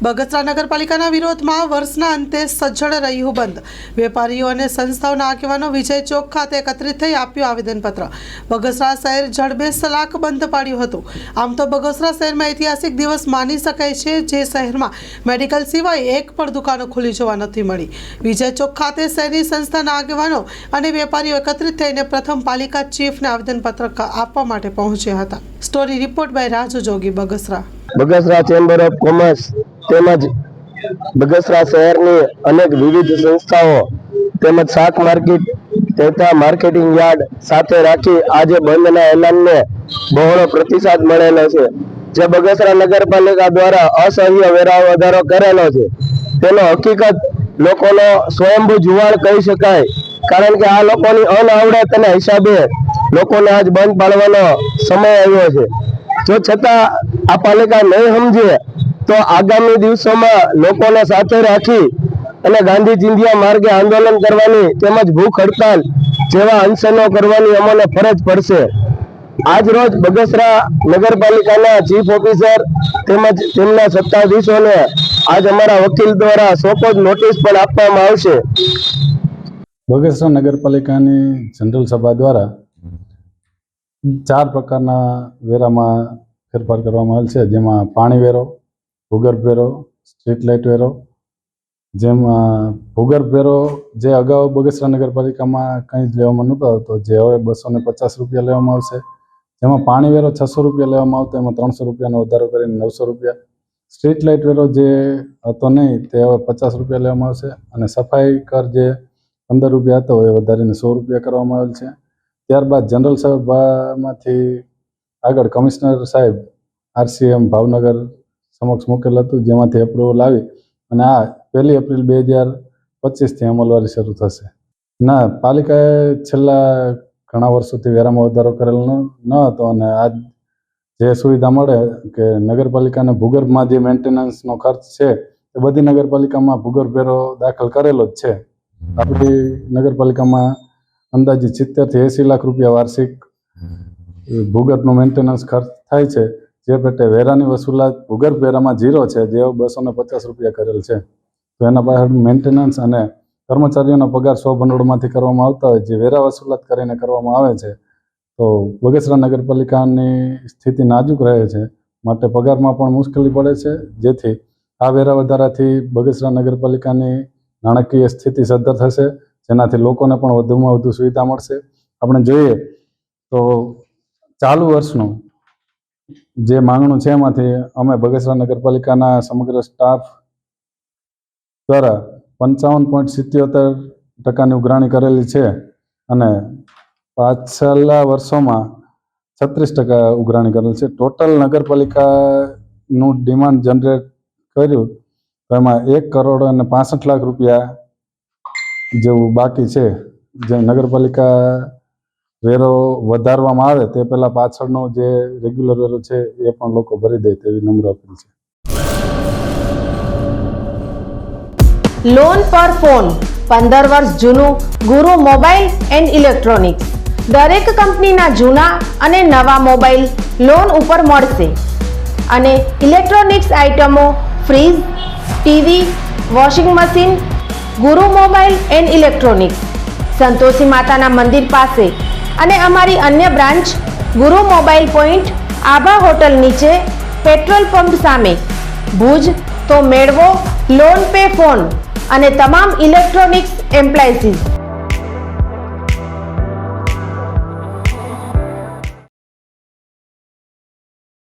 બગસરા નગરપાલિકાના વિરોધમાં વર્ષના અંતે સજ્જડ રહ્યું બંધ. વેપારીઓ અને સંસ્થાઓના આગેવાનો વિજય ચોક ખાતે એકત્રિત થઈ આપ્યું આવેદનપત્ર. બગસરા શહેર જડબે સલાક બંધ પાડ્યું હતું. આમ તો બગસરા શહેરમાં ઐતિહાસિક દિવસ માની શકાય છે, જે શહેરમાં મેડિકલ સિવાય એક પણ દુકાનો ખુલ્લી જોવા નથી મળી. વિજય ચોક ખાતે શહેરની સંસ્થાના આગેવાનો અને વેપારીઓ એકત્રિત થઈને પ્રથમ પાલિકા ચીફને આવેદનપત્ર આપવા માટે પહોંચ્યા હતા. Story report by Raju Jogi, Bagasara. Bagasara chamber of commerce તેમજ બગસરા શહેરની અનેક વિવિધ સંસ્થાઓ તેમજ શાક માર્કેટ તથા માર્કેટિંગ યાર્ડ સાથે રાખી આજે બંધના એલાનને બહોળો પ્રતિસાદ મળેલો છે. જે બગસરા નગરપાલિકા દ્વારા અસહ્ય વેરા વધારો કરેલો છે, તેનો હકીકત લોકોનો સ્વયંભૂ જુવાળ કહી શકાય. કારણ કે આ લોકોની અનાવડતના હિસાબે લોકોને આજ બંધ પાડવાનો સમય આવ્યો છે. જો છતાં આ પાલિકા નહીં સમજે તો આગામી દિવસોમાં લોકોને સાથે રાખી અને ગાંધી ચિંધ્યા માર્ગે આંદોલન કરવાની તેમજ ભૂખ હડતાલ જેવા અનશનો કરવાની અમને ફરજ પડશે. આજ રોજ બગસરા નગરપાલિકાના ચીફ ઓફિસર તેમજ તેમના સત્તાધીશોને આજ અમારા વકીલ દ્વારા સોપોજ નોટિસ પણ આપવામાં આવશે. બગસરા નગરપાલિકાની જનરલ સભા દ્વારા 4 પ્રકારના વેરામાં ફેરફાર કરવામાં આવેલ છે, જેમાં પાણી વેરો, ભૂગર્ભ વેરો, સ્ટ્રીટ લાઇટ વેરો. જેમાં ભૂગર્ભ વેરો જે અગાઉ બગસરા નગરપાલિકામાં કંઈ જ લેવામાં નહોતો આવતો, જે હવે 250 રૂપિયા લેવામાં આવશે. જેમાં પાણી વેરો 600 રૂપિયા લેવામાં આવતો, એમાં 300 રૂપિયાનો વધારો કરીને 900 રૂપિયા. સ્ટ્રીટ લાઇટ વેરો જે હતો નહીં તે હવે 50 રૂપિયા લેવામાં આવશે, અને સફાઈ કર જે 15 રૂપિયા હતો એ વધારીને 100 રૂપિયા કરવામાં આવેલ છે. ત્યારબાદ જનરલ સભામાંથી આગળ કમિશનર સાહેબ RCM ભાવનગર સમક્ષ મૂકેલ હતું, જેમાંથી એપ્રુવલ આવી અને આ 1 એપ્રિલ 2025થી અમલવારી શરૂ થશે. પાલિકાએ છેલ્લા ઘણા વર્ષોથી વેરામાં વધારો કરેલ ન હતો, અને આજ જે સુવિધા મળે કે નગરપાલિકાને ભૂગર્ભમાં જે મેન્ટેનન્સનો ખર્ચ છે એ બધી નગરપાલિકામાં ભૂગર્ભ વેરો દાખલ કરેલો જ છે. આપણી નગરપાલિકામાં અંદાજિત 70 થી 80 લાખ રૂપિયા વાર્ષિક ભૂગર્ભનો મેન્ટેનન્સ ખર્ચ થાય છે. જે પેટે વેરાની વસૂલાત ભૂગર્ભ વેરામાં 0 છે, જે 250 રૂપિયા કરેલ છે. તો એના પાછળ મેન્ટેનન્સ અને કર્મચારીઓના પગાર સ્વભંડોળમાંથી કરવામાં આવતા હોય, જે વેરા વસૂલાત કરીને કરવામાં આવે છે. તો બગસરા નગરપાલિકાની સ્થિતિ નાજુક રહે છે, માટે પગારમાં પણ મુશ્કેલી પડે છે. જેથી આ વેરા વધારાથી બગસરા નગરપાલિકાની નાણાકીય સ્થિતિ સદ્ધર થશે, જેનાથી લોકોને પણ વધુમાં વધુ સુવિધા મળશે. આપણે જોઈએ તો ચાલુ વર્ષનું જે માંગણું છે એમાંથી અમે બગસરા નગરપાલિકાના સમગ્ર સ્ટાફ દ્વારા 55.77% ઉઘરાણી કરેલી છે, અને પાછલા વર્ષોમાં 36% ઉઘરાણી કરેલ છે. ટોટલ નગરપાલિકાનું ડિમાન્ડ જનરેટ કર્યું તો એમાં 1,65,00,000 રૂપિયા જેવું બાકી છે. જે નગરપાલિકા વેરો વધારવામાં આવે તે પહેલાં પાછળનો જે રેગ્યુલર વેરો છે એ પણ લોકો ભરી દે તેવી નમ્ર અપીલ છે. લોન પર ફોન 15 વર્ષ જૂનું ગુરુ મોબાઈલ એન્ડ ઇલેક્ટ્રોનિક્સ. દરેક કંપનીના જૂના અને નવા મોબાઈલ લોન ઉપર મળશે, અને ઇલેક્ટ્રોનિક્સ આઇટમો ફ્રીજ, ટીવી, વોશિંગ મશીન. ગુરુ મોબાઈલ એન્ડ ઇલેક્ટ્રોનિક્સ, સંતોષી માતાના મંદિર પાસે, અને અમારી અન્ય બ્રાન્ચ ગુરુ મોબાઈલ પોઈન્ટ, આભા હોટલ નીચે, પેટ્રોલ પંપ સામે, ભુજ. તો મેળવો લોન પે ફોન અને તમામ ઇલેક્ટ્રોનિક્સ એપ્લાયન્સીસ.